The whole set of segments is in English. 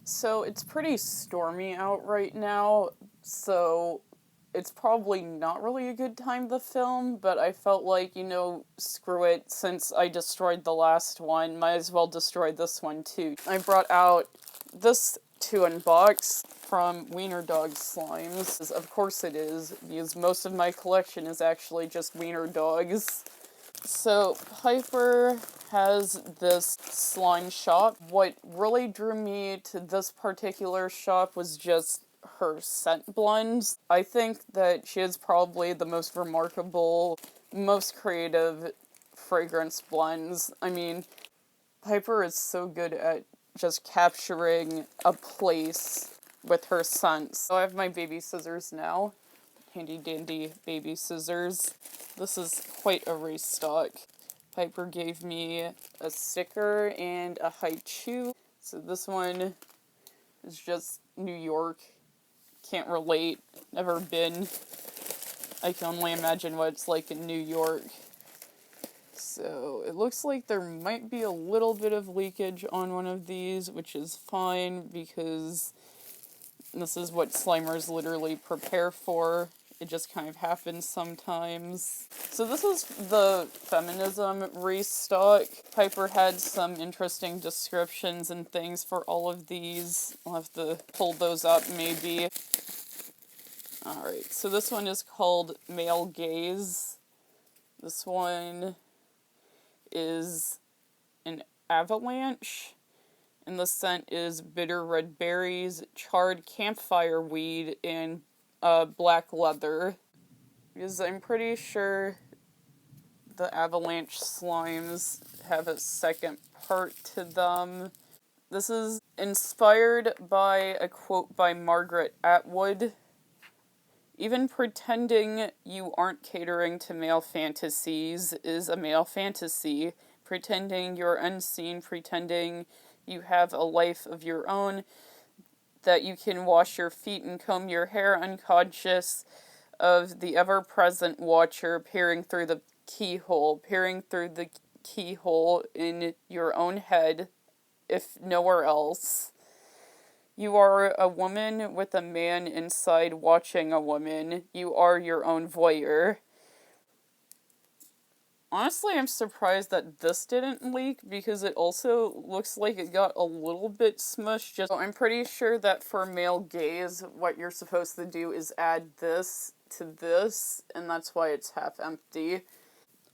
So it's pretty stormy out right now, so it's probably not really a good time to film, but I felt like, screw it, since I destroyed the last one, might as well destroy this one too. I brought out this 2-in-box from Weinerdogslime. Of course it is, because most of my collection is actually just wiener dogs. So, Piper has this slime shop. What really drew me to this particular shop was just her scent blends. I think that she is probably the most remarkable, most creative fragrance blends. I mean, Piper is so good at just capturing a place with her scents. So I have my baby scissors now. Handy dandy baby scissors. This is quite a restock. Piper gave me a sticker and a haiku. So this one is just New York. Can't relate. Never been. I can only imagine what it's like in New York. So it looks like there might be a little bit of leakage on one of these, which is fine because this is what Slimers literally prepare for. It just kind of happens sometimes. So this is the Feminism restock. Piper had some interesting descriptions and things for all of these. I'll have to pull those up maybe. Alright, so this one is called Male Gaze. This one is an avalanche. And the scent is bitter red berries, charred campfire weed, and black leather. Because I'm pretty sure the avalanche slimes have a second part to them. This is inspired by a quote by Margaret Atwood. Even pretending you aren't catering to male fantasies is a male fantasy. Pretending you're unseen, pretending you have a life of your own, that you can wash your feet and comb your hair unconscious of the ever-present watcher peering through the keyhole in your own head, if nowhere else. You are a woman with a man inside watching a woman. You are your own voyeur. Honestly, I'm surprised that this didn't leak because it also looks like it got a little bit smushed. I'm pretty sure that for male gaze, what you're supposed to do is add this to this, and that's why it's half empty.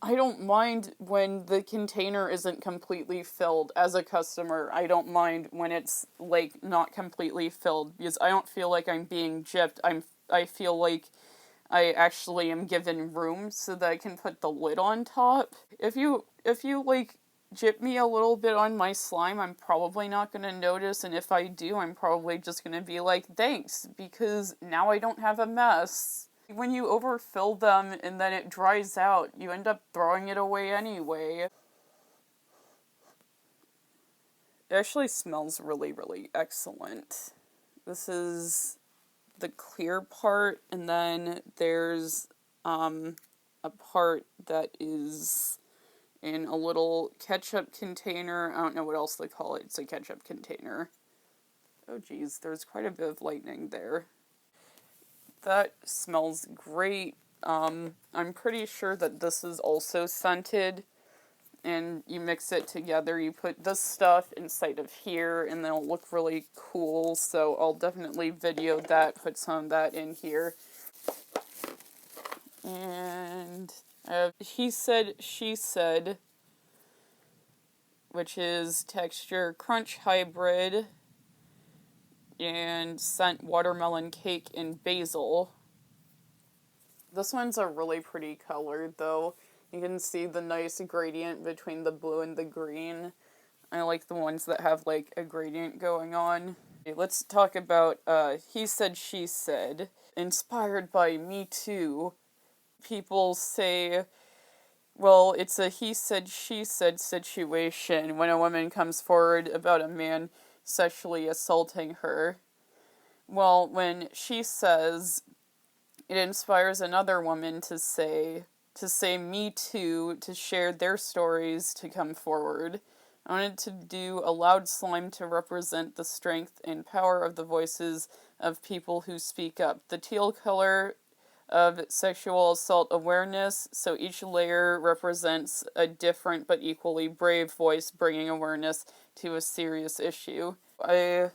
I don't mind when the container isn't completely filled. As a customer, I don't mind when it's, like, not completely filled, because I don't feel like I'm being gypped. I feel like I actually am given room so that I can put the lid on top. If you like, gyp me a little bit on my slime, I'm probably not gonna notice, and if I do, I'm probably just gonna be like, thanks, because now I don't have a mess. When you overfill them and then it dries out, you end up throwing it away anyway. It actually smells really, really excellent. This is the clear part, and then there's a part that is in a little ketchup container. I don't know what else they call it. It's a ketchup container. Oh geez, there's quite a bit of lightning there. That smells great. I'm pretty sure that this is also scented, and you mix it together. You put this stuff inside of here, and then it'll look really cool, so I'll definitely video that, put some of that in here. And He Said, She Said, which is texture crunch hybrid, and scent watermelon cake and basil. This one's a really pretty color, though. You can see the nice gradient between the blue and the green. I like the ones that have, like, a gradient going on. Okay, let's talk about He Said, She Said. Inspired by Me Too. People say, well, it's a he said, she said situation when a woman comes forward about a man sexually assaulting her. Well, when she says, it inspires another woman to say me too, to share their stories, to come forward. I wanted to do a loud slime to represent the strength and power of the voices of people who speak up. The teal color of sexual assault awareness, so each layer represents a different but equally brave voice bringing awareness to a serious issue. I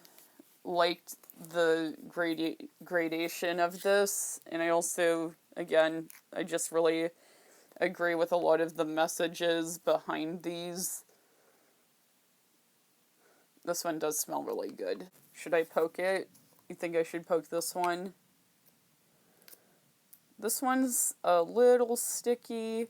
liked the gradation of this, and I also, again, I just really agree with a lot of the messages behind these. This one does smell really good. Should I poke it? You think I should poke this one? This one's a little sticky.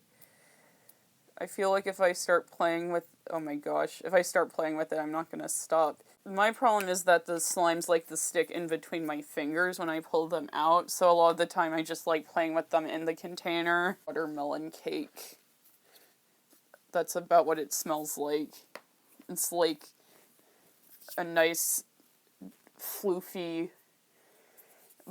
I feel like if I start playing with... Oh my gosh. If I start playing with it, I'm not going to stop. My problem is that the slimes like to stick in between my fingers when I pull them out, so a lot of the time I just like playing with them in the container. Watermelon cake. That's about what it smells like. It's like a nice, floofy,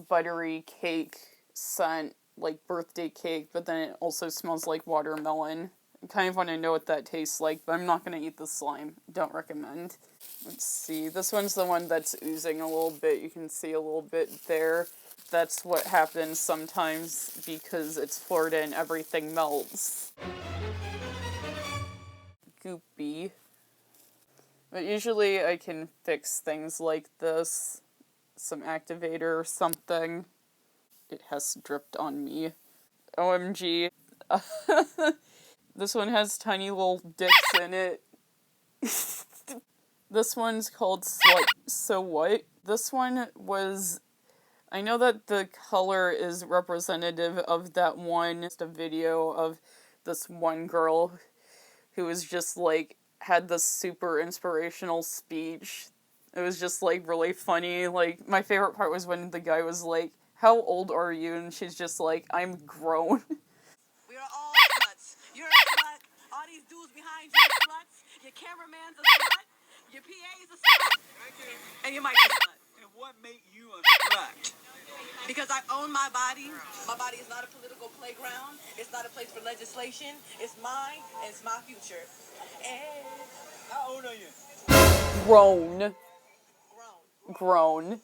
buttery cake scent, like birthday cake, but then it also smells like watermelon. I kind of want to know what that tastes like, but I'm not going to eat the slime. Don't recommend. Let's see. This one's the one that's oozing a little bit. You can see a little bit there. That's what happens sometimes because it's Florida and everything melts. Goopy. But usually I can fix things like this. Some activator or something. It has dripped on me. OMG. This one has tiny little dicks in it. This one's called So What? This one was... I know that the color is representative of that one. Just a video of this one girl who was just like, had this super inspirational speech. It was just like really funny. Like, my favorite part was when the guy was like, "How old are you?" And she's just like, "I'm grown." We are all sluts. You're a slut. All these dudes behind you are sluts. Your cameraman's a slut. Your PA's a slut. And you might be a slut. And what made you a slut? Because I own my body. My body is not a political playground. It's not a place for legislation. It's mine, and it's my future. And How old are you? Grown. grown. Grown.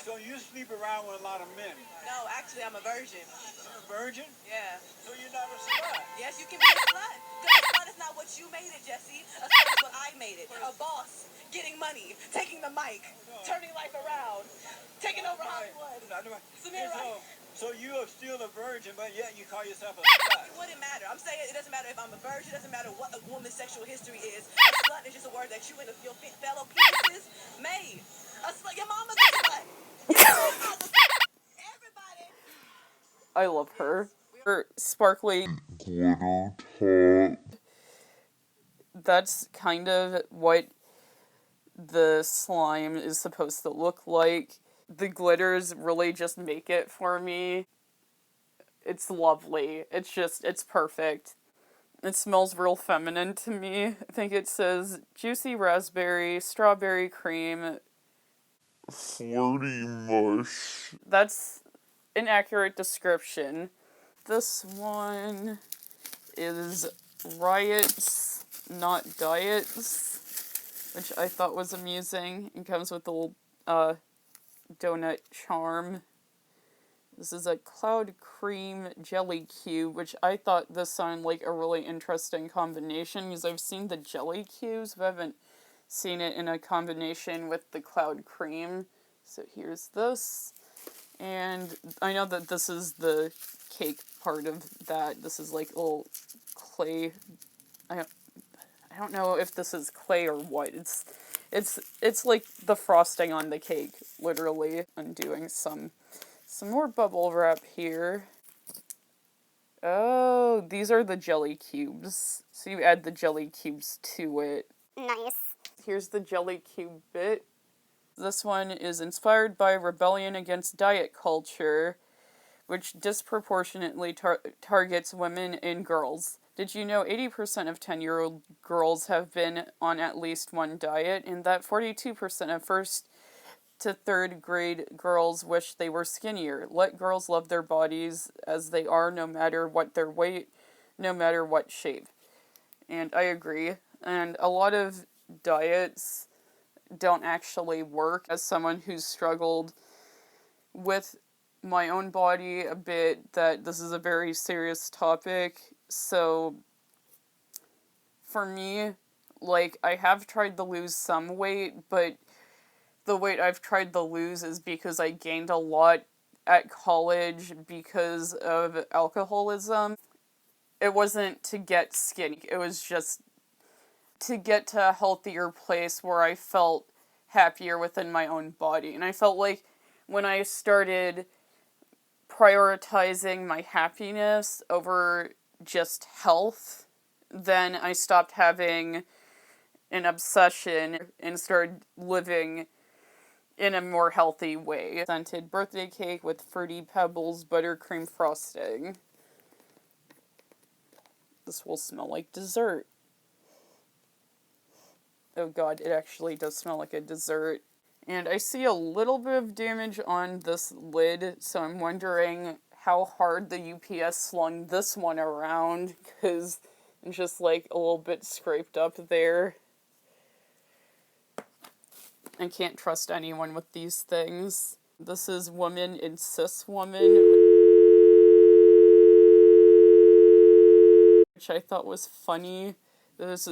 So you sleep around with a lot of men. No, actually, I'm a virgin. You're a virgin? Yeah. So you're not a slut. Yes, you can be a slut. Because a slut is not what you made it, Jesse. A slut is what I made it. A boss, getting money, taking the mic, turning life around, taking over Hollywood. Samir, right? So you are still a virgin, but yet you call yourself a slut. It wouldn't matter. I'm saying it doesn't matter if I'm a virgin. It doesn't matter what a woman's sexual history is. A slut is just a word that you and your fellow penises made. A slut. Your mama's a slut. Everybody. I love her. Her sparkly... That's kind of what the slime is supposed to look like. The glitters really just make it for me. It's lovely. It's perfect. It smells real feminine to me. I think it says juicy raspberry, strawberry cream. Flirty mush. That's an accurate description. This one is Riots, Not Diets, which I thought was amusing. It comes with a little donut charm. This is a cloud cream jelly cube, which I thought this sounded like a really interesting combination, because I've seen the jelly cubes, but I haven't seen it in a combination with the cloud cream. So here's this. And I know that this is the cake part of that. This is like a little clay. I don't know if this is clay or what. It's like the frosting on the cake, literally. I'm doing some more bubble wrap here. Oh, these are the jelly cubes. So you add the jelly cubes to it. Nice. Here's the jelly cube bit. This one is inspired by rebellion against diet culture, which disproportionately targets women and girls. Did you know 80% of 10-year-old girls have been on at least one diet, and that 42% of first to third grade girls wish they were skinnier? Let girls love their bodies as they are, no matter what their weight, no matter what shape. And I agree. And a lot of diets don't actually work. As someone who's struggled with my own body a bit, that this is a very serious topic. So for me, like, I have tried to lose some weight, but the weight I've tried to lose is because I gained a lot at college because of alcoholism. It wasn't to get skinny, it was just to get to a healthier place where I felt happier within my own body. And I felt like when I started prioritizing my happiness over just health, then I stopped having an obsession and started living in a more healthy way. Scented birthday cake with Fruity Pebbles buttercream frosting. This will smell like dessert. Oh god, it actually does smell like a dessert. And I see a little bit of damage on this lid, so I'm wondering how hard the UPS slung this one around, because it's just like a little bit scraped up there. I can't trust anyone with these things. This is Woman in Cis Woman, which I thought was funny. This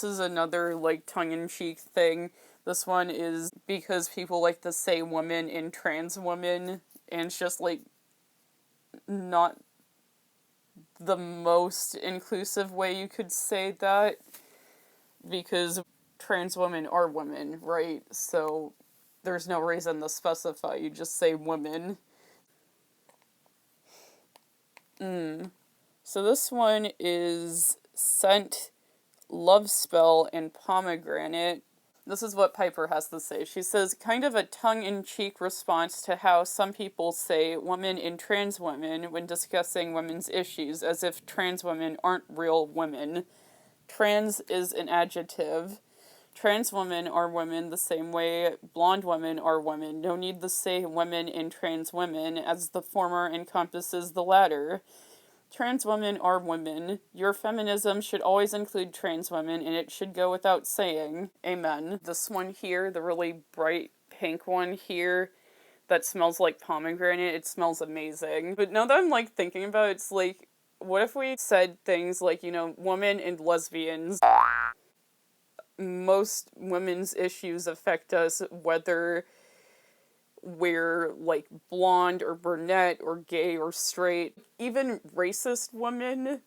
is another, like, tongue-in-cheek thing. This one is because people like to say woman in trans woman, and it's just, like, not the most inclusive way you could say that, because trans women are women, right? So there's no reason to specify, you just say women. So this one is Scent, Love Spell, and Pomegranate. This is what Piper has to say. She says, kind of a tongue-in-cheek response to how some people say woman and trans women when discussing women's issues, as if trans women aren't real women. Trans is an adjective. Trans women are women the same way blonde women are women. No need to say women and trans women, as the former encompasses the latter. Trans women are women. Your feminism should always include trans women, and it should go without saying. Amen. This one here, the really bright pink one here, that smells like pomegranate, it smells amazing. But now that I'm, like, thinking about it, it's like, what if we said things like, you know, women and lesbians? Most women's issues affect us, whether we're, like, blonde or brunette or gay or straight. Even racist women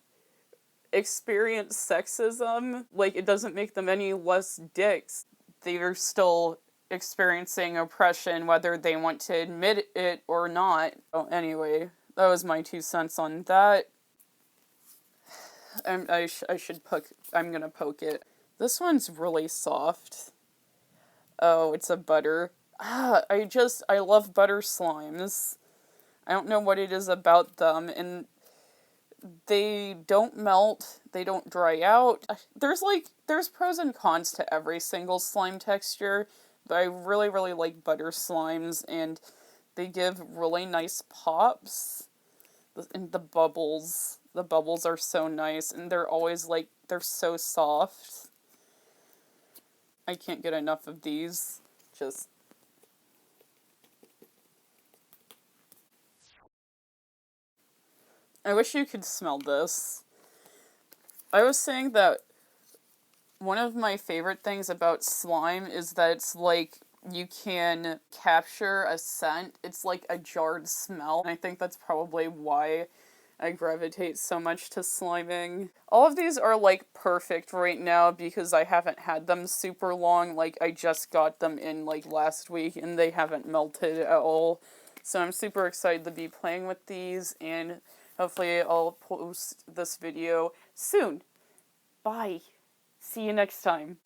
experience sexism. Like, it doesn't make them any less dicks. They're still experiencing oppression, whether they want to admit it or not. Oh, anyway, that was my 2 cents on that. I'm gonna poke it. This one's really soft. Oh, it's a butter. I love butter slimes. I don't know what it is about them, and they don't melt, they don't dry out. There's pros and cons to every single slime texture, but I really, really like butter slimes, and they give really nice pops. And the bubbles are so nice, and they're always, like, they're so soft. I can't get enough of these. Just... I wish you could smell this. I was saying that one of my favorite things about slime is that it's like you can capture a scent. It's like a jarred smell. And I think that's probably why I gravitate so much to sliming. All of these are, like, perfect right now because I haven't had them super long. Like, I just got them in, like, last week and they haven't melted at all. So I'm super excited to be playing with these, and hopefully I'll post this video soon. Bye. See you next time.